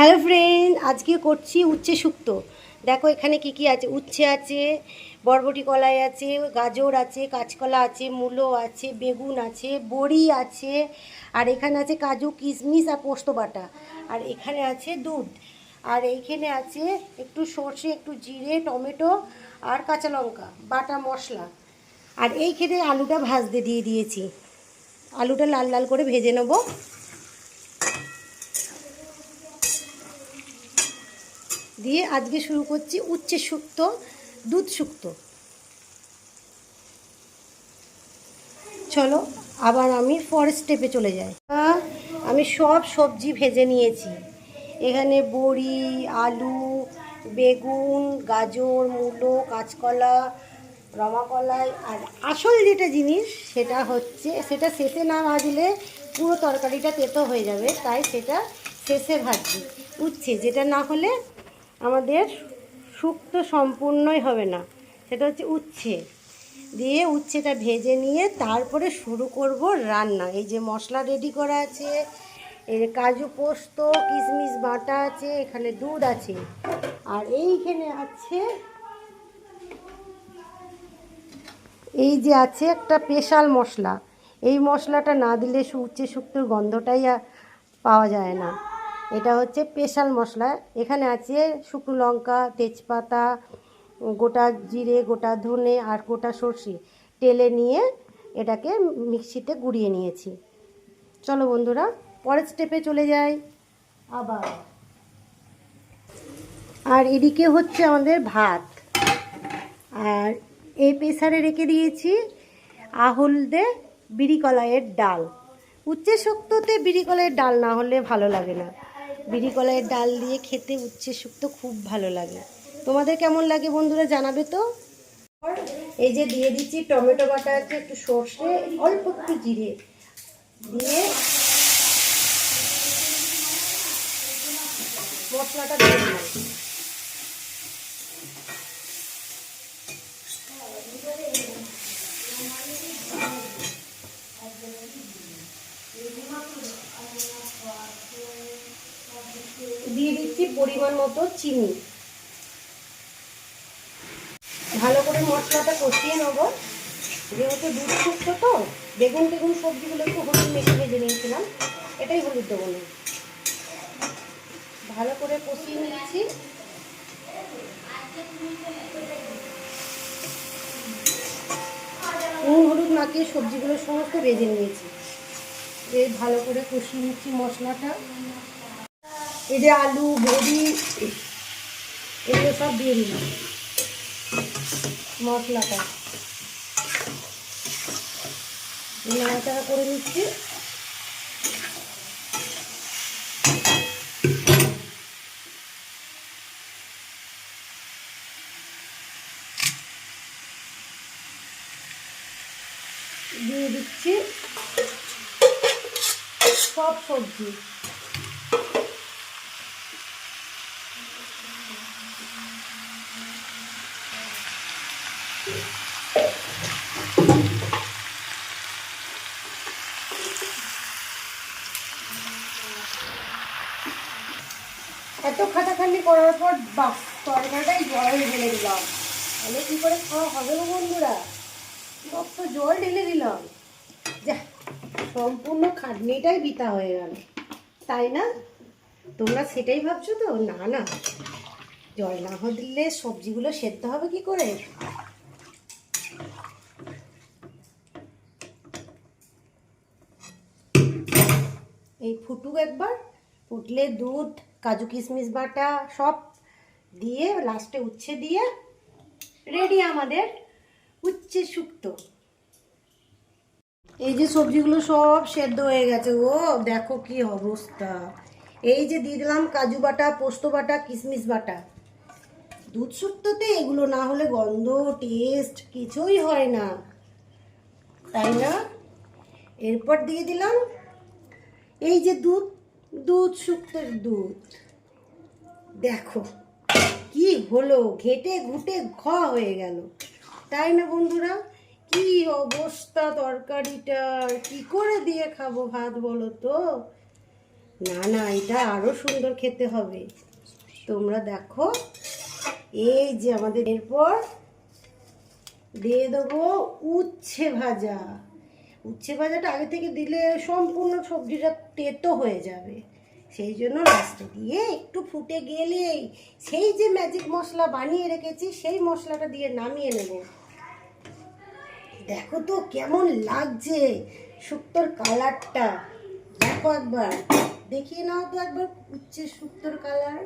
Hello friend, আজকে করছি উচ্ছে শুক্তো। দেখো এখানে কি কি আছে। উচ্ছে আছে, বরবটি কলাই আছে, গাজর আছে, কাঁচকলা আছে, মূলো আছে, বেগুন আছে, বড়ি আছে, আর এখানে আছে কাজু কিশমিশ আর পোস্ত বাটা, আর এখানে আছে দুধ, আর এইখানে আছে একটু সর্ষে, একটু জিরে, টমেটো আর কাঁচা লঙ্কা বাটা মশলা। আর এইখানে আলুটা ভাজতে দিয়ে দিয়েছি, আলুটা লাল লাল করে ভেজে নেবো। দিয়ে আজকে শুরু করছি উচ্ছে শুক্তো, দুধ শুক্তো। চলো আবার আমি পরের স্টেপে চলে যাই। আমি সব সবজি ভেজে নিয়েছি। এখানে বড়ি, আলু, বেগুন, গাজর, মূলো, কাঁচকলা, রমাকলাই, আর আসল যেটা জিনিস সেটা শেষে না ভাজলে পুরো তরকারিটা তেতো হয়ে যাবে, তাই সেটা শেষে ভাজছি। উচ্ছে, যেটা না হলে আমাদের শুক্তো সম্পূর্ণই হবে না, সেটা হচ্ছে উচ্ছে। দিয়ে উচ্ছেটা ভেজে নিয়ে তারপরে শুরু করব রান্না। এই যে মশলা রেডি করা আছে, এই কাজু পোস্ত কিশমিশ বাটা আছে, এখানে দুধ আছে, আর এইখানে আছে এই যে আছে একটা স্পেশাল মশলা। এই মশলাটা না দিলে উচ্ছে শুক্তোর গন্ধটাই পাওয়া যায় না। এটা হচ্ছে স্পেশাল মশলা। এখানে আছে শুকনো লঙ্কা, তেজপাতা, গোটা জিরে, গোটা ধনে আর গোটা সর্ষে তেলে নিয়ে এটাকে মিক্সিতে গুঁড়িয়ে নিয়েছি। চলো বন্ধুরা পরের স্টেপে চলে যাই আবার। আর এদিকে হচ্ছে আমাদের ভাত, আর এই প্রেসারে রেখে দিয়েছি আহলদে বিড়ি কলাইয়ের ডাল। উচ্ছে শুক্তোতে বিড়ি কলাইয়ের ডাল না হলে ভালো লাগে না। বিড়ি কলাইয়ের ডাল দিয়ে খেতে উচ্ছে শুক্তো খুব ভালো লাগে। তোমাদের কেমন লাগে বন্ধুরা জানাবে তো। এই যে দিয়ে দিচ্ছি টমেটো বাটা আছে, একটু সর্ষে, অল্প একটু জিরে দিয়ে মশলাটা দিয়ে দিলাম। দিয়ে দিচ্ছি পরিমাণ মতো চিনি। ভালো করে মশলাটা কষিয়ে নেব। যেহেতু দুধ শুক্তো তো বেগুন টেগুন সবজিগুলো একটু হলুদ মেখে ভেজে নিয়েছিলাম, এটাই হলুদ দেবো না। ভালো করে কষিয়ে নিচ্ছি। নুন হলুদ মাখিয়ে সবজিগুলো সমস্ত ভেজে নিয়েছি। এই ভালো করে কষিয়ে নিচ্ছি মশলাটা। এই যে আলু, বড়ি এগুলো সব দিয়ে দিলাম মশলাটা, নাড়াচাড়া করে নিচ্ছি। দিয়ে দিচ্ছি সব সবজি। এত খাটাখাটি করার পর বাস তরকারিটাই জল ঢেলে দিলাম। তাহলে কী করে খাওয়া হবে না বন্ধুরা, সব তো জল ঢেলে দিলাম। যা, সম্পূর্ণ খাটনিটাই বৃথা হয়ে গেল, তাই না? তোমরা সেটাই ভাবছো তো? না না, জল না দিলে সবজিগুলো সেদ্ধ হবে কি করে? এই ফুটুক একবার, ফুটলে দুধ, কাজু কিশমিশ বাটা সব দিয়ে লাস্টে উচ্ছে দিয়ে রেডি আমাদের উচ্ছে শুক্তো। এই যে সবজিগুলো সব সেদ্ধ হয়ে গেছে, ও দেখো কি অবস্থা। এই যে দিয়ে দিলাম কাজু বাটা, পোস্ত বাটা, কিশমিশ বাটা। দুধ শুক্তোতে এগুলো না হলে গন্ধ টেস্ট কিছুই হয় না, তাই না? এরপর দিয়ে দিলাম এই যে দুধ, দুধ শুক্তোর দুধ। দেখো কি হলো, ঘেটে ঘুটে খাওয়া হয়ে গেল, তাই না বন্ধুরা? কি অবস্থা তরকারিটার, কি করে দিয়ে খাবো ভাত বলো তো? না না, এটা আরো সুন্দর খেতে হবে। তোমরা দেখো, এই যে আমাদের এরপর দিয়ে দেবো উচ্ছে ভাজা। উচ্ছে ভাজাটা আগে থেকে দিলে সম্পূর্ণ সবজিটা তেতো হয়ে যাবে, সেই জন্য লাস্টে দিয়ে একটু ফুটে গেলেই সেই যে ম্যাজিক মশলা বানিয়ে রেখেছি সেই মশলাটা দিয়ে নামিয়ে নেব। দেখো তো কেমন লাগছে শুক্তোর কালারটা, দেখো একবার, দেখিয়ে নাও তো একবার উচ্ছে শুক্তোর কালার।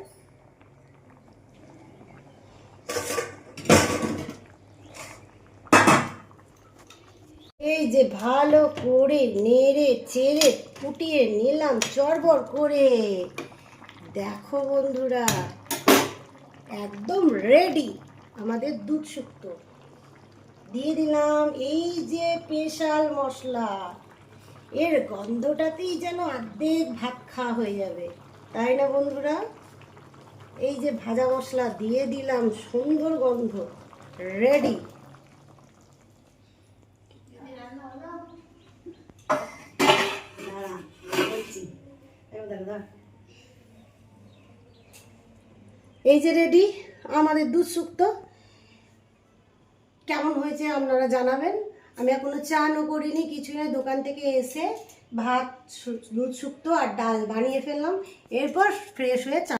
এই যে ভালো করে নেড়ে চেড়ে ফুটিয়ে নিলাম চড়বড় করে। দেখো বন্ধুরা, একদম রেডি আমাদের দুধ শুক্তো। দিয়ে দিলাম এই যে স্পেশাল মশলা, এর গন্ধটাতেই যেন অর্ধেক ভাত খাওয়া হয়ে যাবে, তাই না বন্ধুরা? এই যে ভাজা মশলা দিয়ে দিলাম, সুন্দর গন্ধ, রেডি। এই যে রেডি আমাদের দুধ শুক্তো। কেমন হয়েছে আপনারা জানাবেন। আমি এখনো চানও করিনি, কিছু না, দোকান থেকে এসে ভাত, দুধ শুক্তো আর ডাল বানিয়ে ফেললাম, এরপর ফ্রেশ হয়ে চা